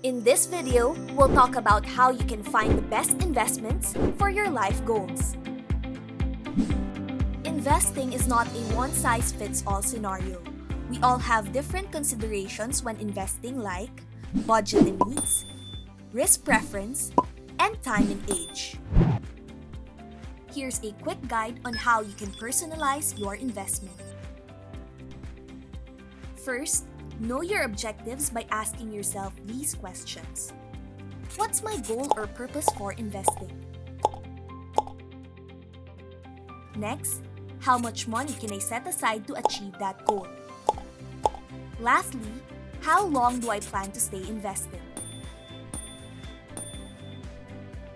In this video, we'll talk about how you can find the best investments for your life goals. Investing is not a one-size-fits-all scenario. We all have different considerations when investing, like budget and needs, risk preference, and time and age. Here's a quick guide on how you can personalize your investment. First, know your objectives by asking yourself these questions. What's my goal or purpose for investing? Next, how much money can I set aside to achieve that goal? Lastly, how long do I plan to stay invested?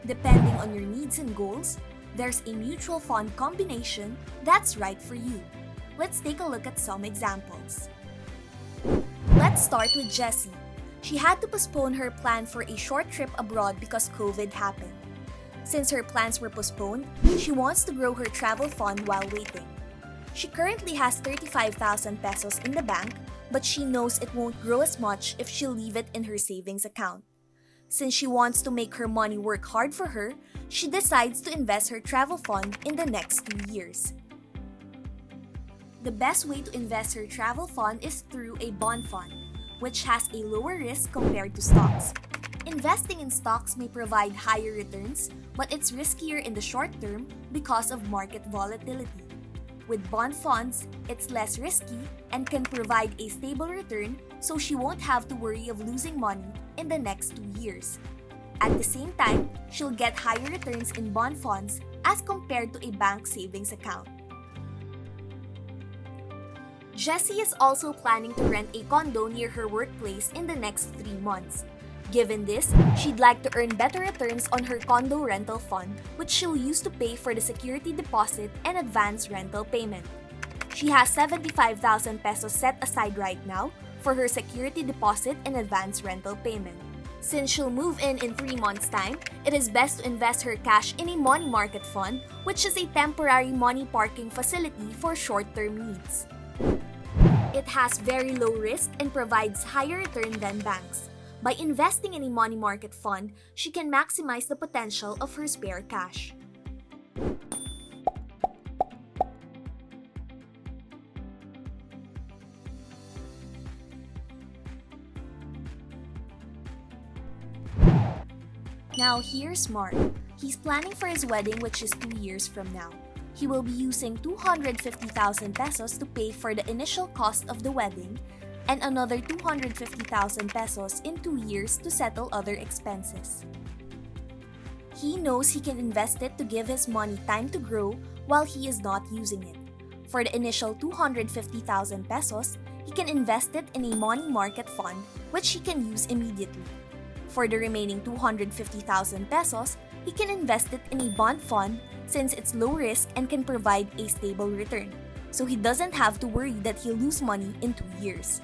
Depending on your needs and goals, there's a mutual fund combination that's right for you. Let's take a look at some examples. Let's start with Jessie. She had to postpone her plan for a short trip abroad because COVID happened. Since her plans were postponed, she wants to grow her travel fund while waiting. She currently has 35,000 pesos in the bank, but she knows it won't grow as much if she'll leave it in her savings account. Since she wants to make her money work hard for her, she decides to invest her travel fund in the next 2 years. The best way to invest her travel fund is through a bond fund, which has a lower risk compared to stocks. Investing in stocks may provide higher returns, but it's riskier in the short term because of market volatility. With bond funds, it's less risky and can provide a stable return, so she won't have to worry of losing money in the next 2 years. At the same time, she'll get higher returns in bond funds as compared to a bank savings account. Jessie is also planning to rent a condo near her workplace in the next 3 months. Given this, she'd like to earn better returns on her condo rental fund, which she'll use to pay for the security deposit and advance rental payment. She has 75,000 pesos set aside right now for her security deposit and advance rental payment. Since she'll move in 3 months' time, it is best to invest her cash in a money market fund, which is a temporary money parking facility for short-term needs. It has very low risk and provides higher return than banks. By investing in a money market fund, she can maximize the potential of her spare cash. Now here's Mark. He's planning for his wedding, which is 2 years from now. He will be using 250,000 pesos to pay for the initial cost of the wedding and another 250,000 pesos in 2 years to settle other expenses. He knows he can invest it to give his money time to grow while he is not using it. For the initial 250,000 pesos, he can invest it in a money market fund which he can use immediately. For the remaining 250,000 pesos, he can invest it in a bond fund since it's low risk and can provide a stable return, so he doesn't have to worry that he'll lose money in 2 years.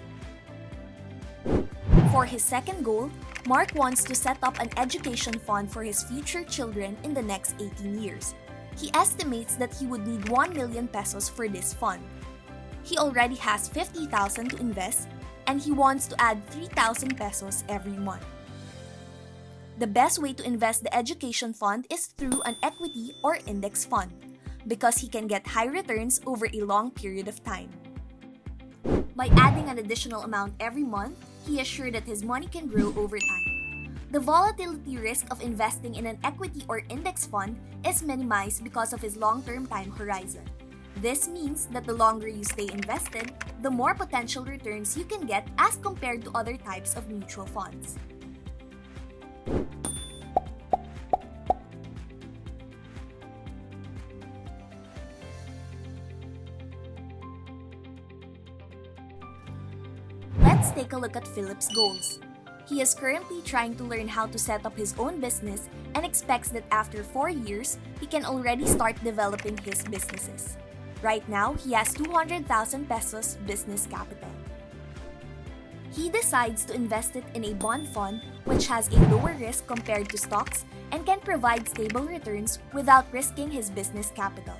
For his second goal, Mark wants to set up an education fund for his future children in the next 18 years. He estimates that he would need 1 million pesos for this fund. He already has 50,000 to invest, and he wants to add 3,000 pesos every month. The best way to invest the education fund is through an equity or index fund, because he can get high returns over a long period of time. By adding an additional amount every month, he is sure that his money can grow over time. The volatility risk of investing in an equity or index fund is minimized because of his long-term time horizon. This means that the longer you stay invested, the more potential returns you can get as compared to other types of mutual funds. Let's take a look at Philip's goals. He is currently trying to learn how to set up his own business and expects that after 4 years, he can already start developing his businesses. Right now, he has 200,000 pesos business capital. He decides to invest it in a bond fund which has a lower risk compared to stocks and can provide stable returns without risking his business capital.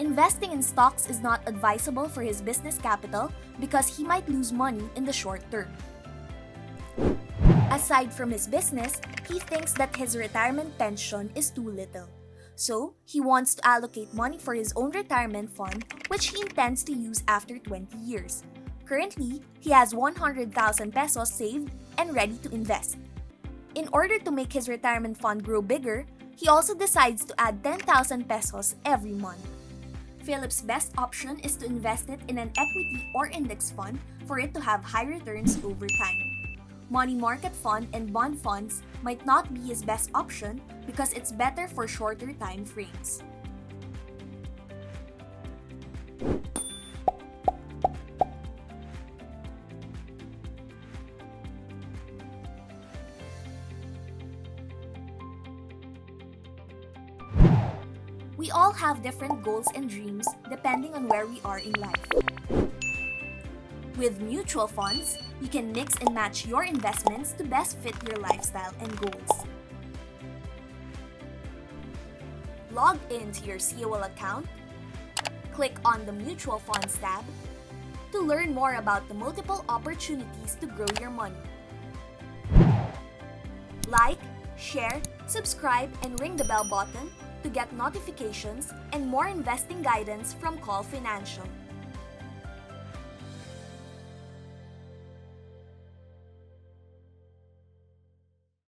Investing in stocks is not advisable for his business capital because he might lose money in the short term. Aside from his business, he thinks that his retirement pension is too little. So, he wants to allocate money for his own retirement fund, which he intends to use after 20 years. Currently, he has 100,000 pesos saved and ready to invest. In order to make his retirement fund grow bigger, he also decides to add 10,000 pesos every month. Philip's best option is to invest it in an equity or index fund for it to have high returns over time. Money market fund and bond funds might not be his best option because it's better for shorter time frames. We all have different goals and dreams depending on where we are in life. With mutual funds, you can mix and match your investments to best fit your lifestyle and goals. Log into your COL account, click on the Mutual Funds tab to learn more about the multiple opportunities to grow your money. Like, share, subscribe, and ring the bell button to get notifications and more investing guidance from Call Financial.